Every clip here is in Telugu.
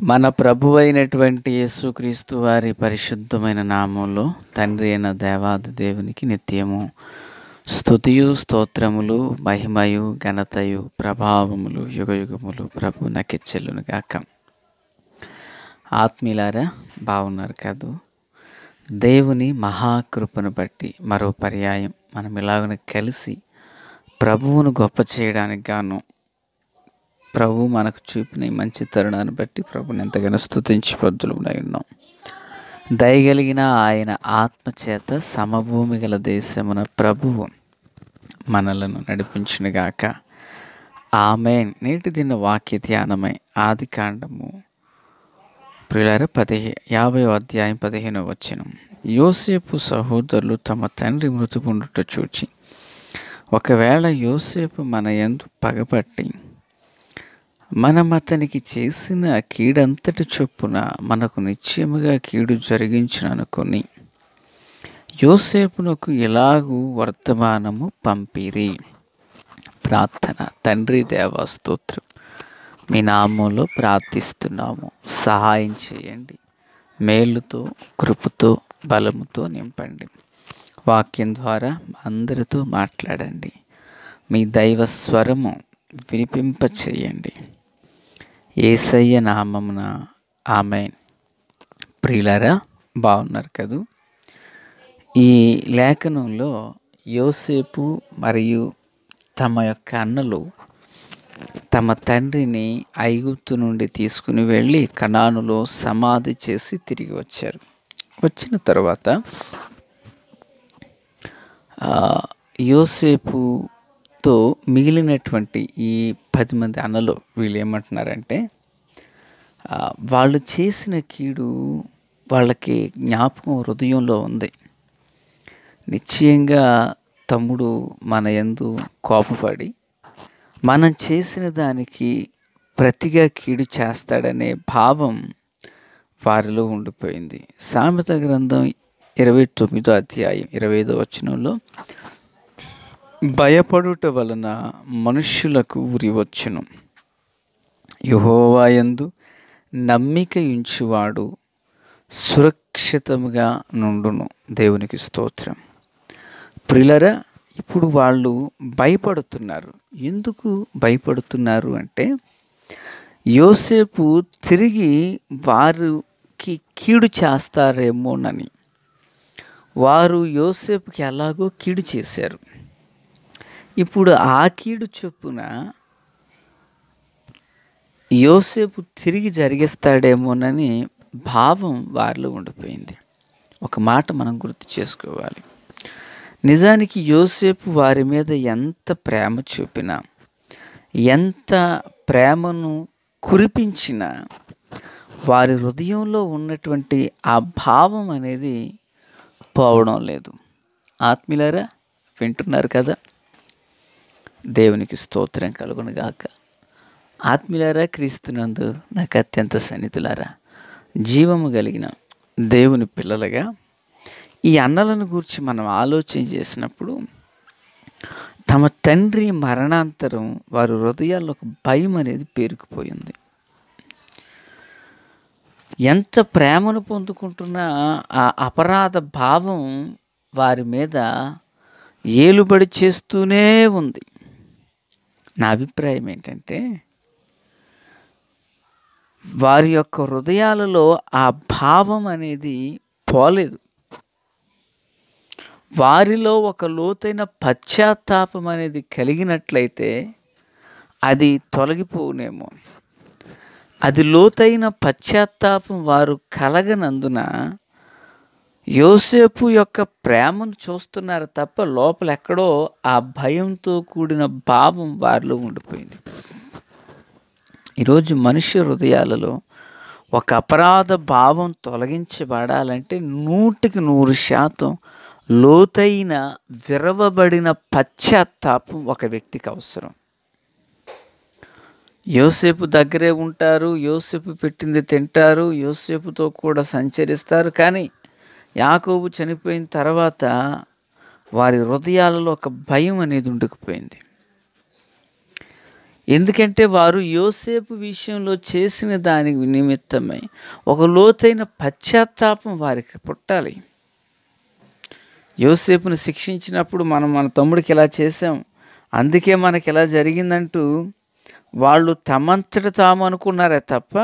మన ప్రభువైనటువంటి యేసుక్రీస్తు వారి పరిశుద్ధమైన నామంలో తండ్రి అయిన దేవాది దేవునికి నిత్యము స్తుతియు స్తోత్రములు మహిమయు ఘనతయు ప్రభావములు యుగయుగములు ప్రభు నకెచ్చెల్లును గాక. ఆత్మీయులారా, బాగున్నారు కాదు? దేవుని మహాకృపను బట్టి మరో పర్యాయం మనం ఇలాగనే కలిసి ప్రభువును గొప్ప చేయడానికి గాను ప్రభు మనకు చూపిన ఈ మంచి తరుణాన్ని బట్టి ప్రభుని ఎంతగానో స్తుతించి బద్దులమై ఉన్నాం. దయగలిగిన ఆయన ఆత్మచేత సమభూమి గల దేశమున ప్రభువు మనలను నడిపించునుగాక. ఆమేన్. నేటి దిన వాక్య ధ్యానమై ఆది కాండము ప్రియులారా 50వ అధ్యాయం 15వ వచనం. యోసేపు సహోదరులు తమ తండ్రి మృతుపుండుట చూచి, ఒకవేళ యోసేపు మన యందు పగపట్టి మనం అతనికి చేసిన కీడంతటి చొప్పున మనకు నిశ్చయముగా కీడు జరిగించుననుకొని యోసేపునకు ఇలాగూ వర్తమానము పంపిరి. ప్రార్థన. తండ్రి దేవా స్తోత్రం, మీ నామంలో ప్రార్థిస్తున్నాము. సహాయం చేయండి. మేలుతో కృపతో బలముతో నింపండి. వాక్యం ద్వారా అందరితో మాట్లాడండి. మీ దైవ స్వరము వినిపింప చేయండి. యేసయ్య నామమున ఆమేన్. ప్రియులారా, బాగున్నారు కదూ? ఈ లేఖనంలో యోసేపు మరియు తమ యొక్క అన్నలు తమ తండ్రిని ఐగుప్తు నుండి తీసుకుని వెళ్ళి కనానులో సమాధి చేసి తిరిగి వచ్చారు. వచ్చిన తర్వాత యోసేపుతో మిగిలినటువంటి ఈ 10 మంది అన్నలు వీళ్ళు ఏమంటున్నారంటే, వాళ్ళు చేసిన కీడు వాళ్ళకి జ్ఞాపకం హృదయంలో ఉంది. నిశ్చయంగా తమ్ముడు మన యందు కోపపడి మనం చేసిన దానికి ప్రతిగా కీడు చేస్తాడనే భావం వారిలో ఉండిపోయింది. సామెత గ్రంథం 29వ అధ్యాయం 25వ వచనంలో, భయపడుట వలన మనుష్యులకు ఉరి వచ్చును, యెహోవా యందు నమ్మిక ఉంచువాడు సురక్షితముగా నుండును. దేవునికి స్తోత్రం. ప్రియులారా, ఇప్పుడు వాళ్ళు భయపడుతున్నారు. ఎందుకు భయపడుతున్నారు అంటే, యోసేపు తిరిగి వారికి కీడు చేస్తారేమోనని. వారు యోసేపుకి ఎలాగో కీడు చేశారు. ఇప్పుడు ఆ కీడు చొప్పున యోసేపు తిరిగి జరిగిస్తాడేమోనని భావం వారిలో ఉండిపోయింది. ఒక మాట మనం గుర్తు చేసుకోవాలి. నిజానికి యోసేపు వారి మీద ఎంత ప్రేమ చూపినా, ఎంత ప్రేమను కురిపించినా వారి హృదయంలో ఉన్నటువంటి ఆ భావం అనేది పోవడం లేదు. ఆత్మీయులారా, వింటున్నారు కదా? దేవునికి స్తోత్రం కలుగునుగాక. ఆత్మీయులారా, క్రీస్తునందు నాకు అత్యంత సన్నిహితులారా, జీవము కలిగిన దేవుని పిల్లలుగా ఈ అన్నలను గురించి మనం ఆలోచన చేసినప్పుడు, తమ తండ్రి మరణాంతరం వారి హృదయాల్లో ఒక భయం అనేది పేరుకుపోయింది. ఎంత ప్రేమను పొందుకుంటున్నా ఆ అపరాధ భావం వారి మీద ఏలుబడి చేస్తూనే ఉంది. నా అభిప్రాయం ఏంటంటే, వారి యొక్క హృదయాలలో ఆ భావం అనేది పోలేదు. వారిలో ఒక లోతైన పశ్చాత్తాపం అనేది కలిగినట్లయితే అది తొలగిపోనేమో. అది లోతైన పశ్చాత్తాపం వారు కలగనందున యోసేపు యొక్క ప్రేమను చూస్తున్నారు తప్ప లోపల ఎక్కడో ఆ భయంతో కూడిన భావం వారిలో ఉండిపోయింది. ఈరోజు మనుష్య హృదయాలలో ఒక అపరాధ భావం తొలగించబడాలంటే 100% లోతైన విరవబడిన పశ్చాత్తాపం ఒక వ్యక్తికి అవసరం. యోసేపు దగ్గరే ఉంటారు, యోసేపు పెట్టింది తింటారు, యోసేపుతో కూడా సంచరిస్తారు. కానీ యాకోబు చనిపోయిన తర్వాత వారి హృదయాలలో ఒక భయం అనేది ఉండిపోయింది. ఎందుకంటే వారు యోసేపు విషయంలో చేసిన దానికి నిమిత్తమై ఒక లోతైన పశ్చాత్తాపం వారికి పుట్టాలి. యోసేపుని శిక్షించినప్పుడు మనం మన తమ్ముడికి ఇలా చేసాం, అందుకే మనకి ఇలా జరిగిందంటూ వాళ్ళు తమంతట తాము అనుకున్నారే తప్ప,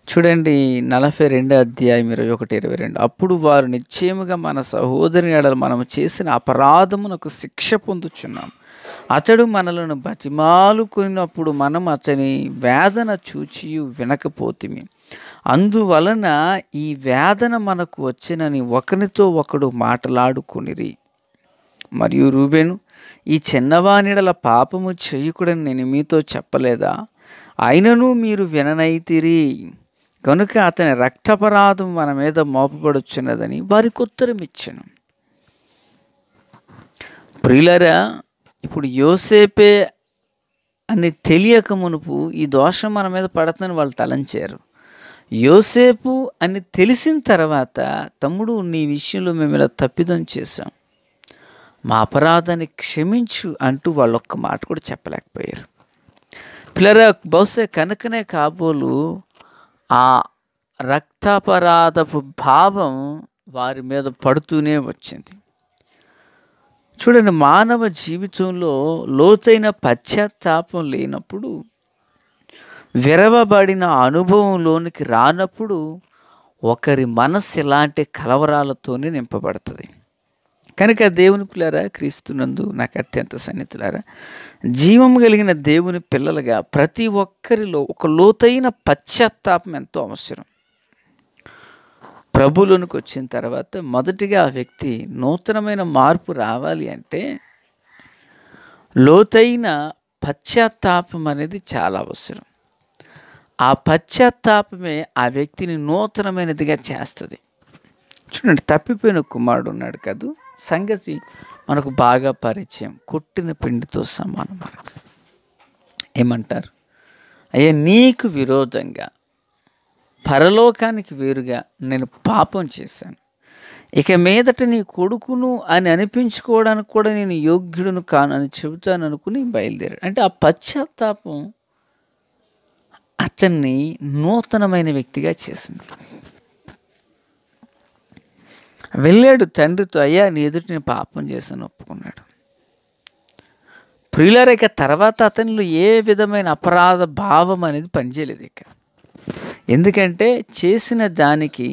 చూడండి 42 అధ్యాయం 21-22, అప్పుడు వారు నిశ్చయముగా మన సహోదరుని ఎడల మనము చేసిన అపరాధమునకు శిక్ష పొందుచున్నాం. అతడు మనలను బతిమాలుకున్నప్పుడు మనం అతని వేదన చూచియు వినకపోతిమి. అందువలన ఈ వేదన మనకు వచ్చినని ఒకనితో ఒకడు మాటలాడుకొనిరి. మరియు రూబేను, ఈ చిన్నవానిడల పాపము చేయకూడని నేను మీతో చెప్పలేదా? అయినను మీరు విననైతిరి కనుక అతని రక్తాపరాధం మన మీద మోపబడుచున్నదని వారికి ఉత్తరం ఇచ్చాను. ప్రియులారా, ఇప్పుడు యోసేపే అని తెలియక మునుపు ఈ దోషం మన మీద పడుతుందని వాళ్ళు తలంచారు. యోసేపు అని తెలిసిన తర్వాత, తమ్ముడు నీ విషయంలో మేము ఇలా తప్పిదం చేశాం, మా అపరాధాన్ని క్షమించు అంటూ వాళ్ళు ఒక్క మాట కూడా చెప్పలేకపోయారు. పిల్లరా, బహుశా కనుకనే కాబోలు ఆ రక్తాపరాధపు భావం వారి మీద పడుతూనే వచ్చింది. చూడండి, మానవ జీవితంలో లోతైన పశ్చాత్తాపం లేనప్పుడు, విరవబడిన అనుభవంలోనికి రానప్పుడు ఒకరి మనస్సు ఇలాంటి కలవరాలతోనే నింపబడుతుంది. కనుక దేవుని పిల్లరా, క్రీస్తునందు నాకు అత్యంత సన్నిహితులారా, జీవం కలిగిన దేవుని పిల్లలుగా ప్రతి ఒక్కరిలో ఒక లోతైన పశ్చాత్తాపం ఎంతో అవసరం. ప్రభువులోనికి వచ్చిన తర్వాత మొదటిగా ఆ వ్యక్తి నూతనమైన మార్పు రావాలి అంటే లోతైన పశ్చాత్తాపం అనేది చాలా అవసరం. ఆ పశ్చాత్తాపమే ఆ వ్యక్తిని నూతనమైనదిగా చేస్తుంది. చూడండి, తప్పిపోయిన కుమారుడు ఉన్నాడు కదూ, సంగతి మనకు బాగా పరిచయం. కొట్టిన పిండితో సమానం. మనకు ఏమంటారు? అయ్యా, నీకు విరోధంగా పరలోకానికి వేరుగా నేను పాపం చేశాను, ఇక మీదట నీ కొడుకును అని అనిపించుకోవడానికి కూడా నేను యోగ్యుడును కాను అని చెబుతాను అనుకుని బయలుదేరాడు. అంటే ఆ పశ్చాత్తాపం అతన్ని నూతనమైన వ్యక్తిగా చేసింది. వెళ్ళాడు తండ్రితో, అయ్యా నీ ఎదుటి నేను పాపం చేశాను ఒప్పుకున్నాడు. ప్రియులారా, ఇక తర్వాత అతనిలో ఏ విధమైన అపరాధ భావం అనేది పనిచేయలేదు ఇక. ఎందుకంటే చేసిన దానికి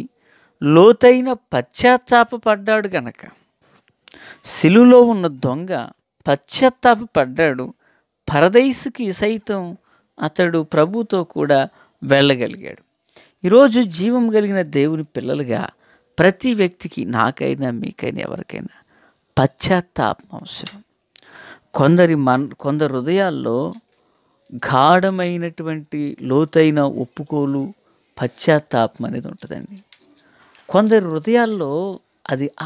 లోతైన పశ్చాత్తాపడ్డాడు గనక. సిలువలో ఉన్న దొంగ పశ్చాత్తాపడ్డాడు. పరదైసుకి సైతం అతడు ప్రభుతో కూడా వెళ్ళగలిగాడు. ఈరోజు జీవం కలిగిన దేవుని పిల్లలుగా ప్రతి వ్యక్తికి, నాకైనా మీకైనా ఎవరికైనా పశ్చాత్తాపం అవసరం. కొందరు హృదయాల్లో గాఢమైనటువంటి లోతైన ఒప్పుకోలు, పశ్చాత్తాపం అనేది ఉంటుందండి. కొందరు హృదయాల్లో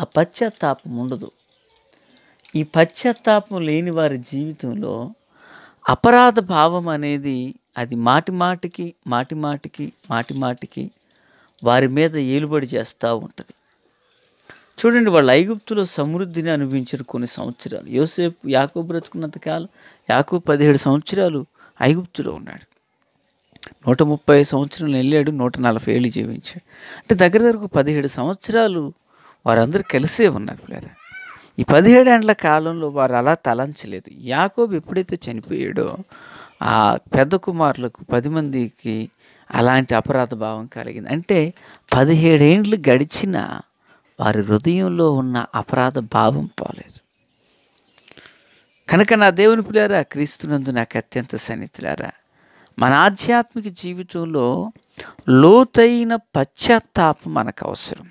ఆ పశ్చాత్తాపం ఉండదు. ఈ పశ్చాత్తాపం లేని వారి జీవితంలో అపరాధ భావం అనేది అది మాటి మాటికి వారి మీద ఏలుబడి చేస్తూ ఉంటుంది. చూడండి, వాళ్ళు ఐగుప్తులో సమృద్ధిని అనుభవించిన కొన్ని సంవత్సరాలు. యాకోబు బ్రతుకున్నంతకాలం యాకోబు 17 సంవత్సరాలు ఐగుప్తులో ఉన్నాడు. 130 సంవత్సరాలు వెళ్ళాడు, 140 ఏళ్ళు జీవించాడు. అంటే దగ్గర 17 సంవత్సరాలు వారందరూ కలిసే ఉన్నారు పిల్లరా. ఈ 17 ఏళ్ల కాలంలో వారు అలా తలంచలేదు. యాకోబు ఎప్పుడైతే చనిపోయాడో ఆ పెద్ద కుమారులకు 10 మందికి అలాంటి అపరాధ భావం కలిగింది. అంటే 17 ఏండ్లు గడిచిన వారి హృదయంలో ఉన్న అపరాధ భావం పోలేదు. కనుక నా దేవుని పిల్లారా, క్రీస్తునందు నాకు అత్యంత సన్నిహితులారా, మన ఆధ్యాత్మిక జీవితంలో లోతైన పశ్చాత్తాపం మనకు అవసరం.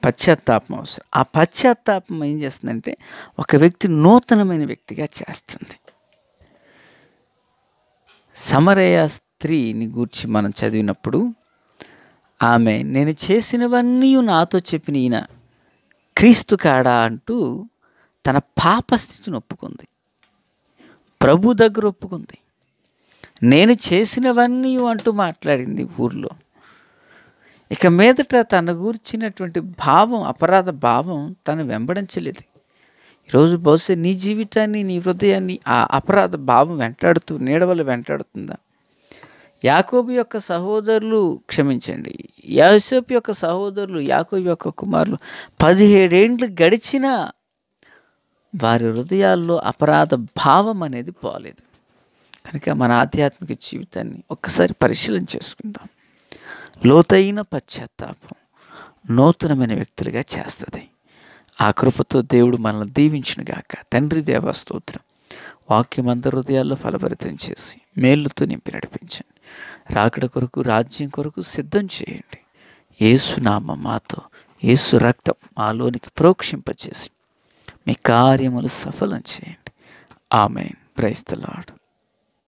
పశ్చాత్తాపం అవసరం. ఆ పశ్చాత్తాపం ఏం చేస్తుందంటే ఒక వ్యక్తి నూతనమైన వ్యక్తిగా చేస్తుంది. సమరయ స్త్రీని గూర్చి మనం చదివినప్పుడు ఆమె, నేను చేసినవన్నీ నాతో చెప్పిన ఈయన క్రీస్తు కాడా అంటూ తన పాపస్థితిని ఒప్పుకుంది. ప్రభు దగ్గర ఒప్పుకుంది. నేను చేసినవన్నీ అంటూ మాట్లాడింది ఊర్లో. ఇక మీదట తన గూర్చినటువంటి భావం, అపరాధ భావం తను వెంబడించలేదు. ఈరోజు బహుశా నీ జీవితాన్ని, నీ హృదయాన్ని ఆ అపరాధ భావం వెంటాడుతూ నీడవల వెంటాడుతుందా? యాకోబు యొక్క సహోదరులు క్షమించండి, యోసేపు యొక్క సహోదరులు, యాకోబు యొక్క కుమారులు 17 ఏండ్లు గడిచినా వారి హృదయాల్లో అపరాధ భావం అనేది పోలేదు. కనుక మన ఆధ్యాత్మిక జీవితాన్ని ఒక్కసారి పరిశీలన చేసుకుందాం. లోతైన పశ్చాత్తాపం నూతనమైన వ్యక్తులుగా చేస్తుంది. ఆ కృపతో దేవుడు మనల్ని దీవించునుగాక. తండ్రి దేవా స్తోత్రం. వాక్యం అందరి హృదయాల్లో ఫలభరితం చేసి మేలుతో నింపి నడిపించండి. రాకడ కొరకు, రాజ్యం కొరకు సిద్ధం చేయండి. యేసు నామం మాతో, యేసు రక్తం మాలోనికి ప్రోక్షింపచేసి మీ కార్యములు సఫలం చేయండి. ఆమేన్. Praise the lord.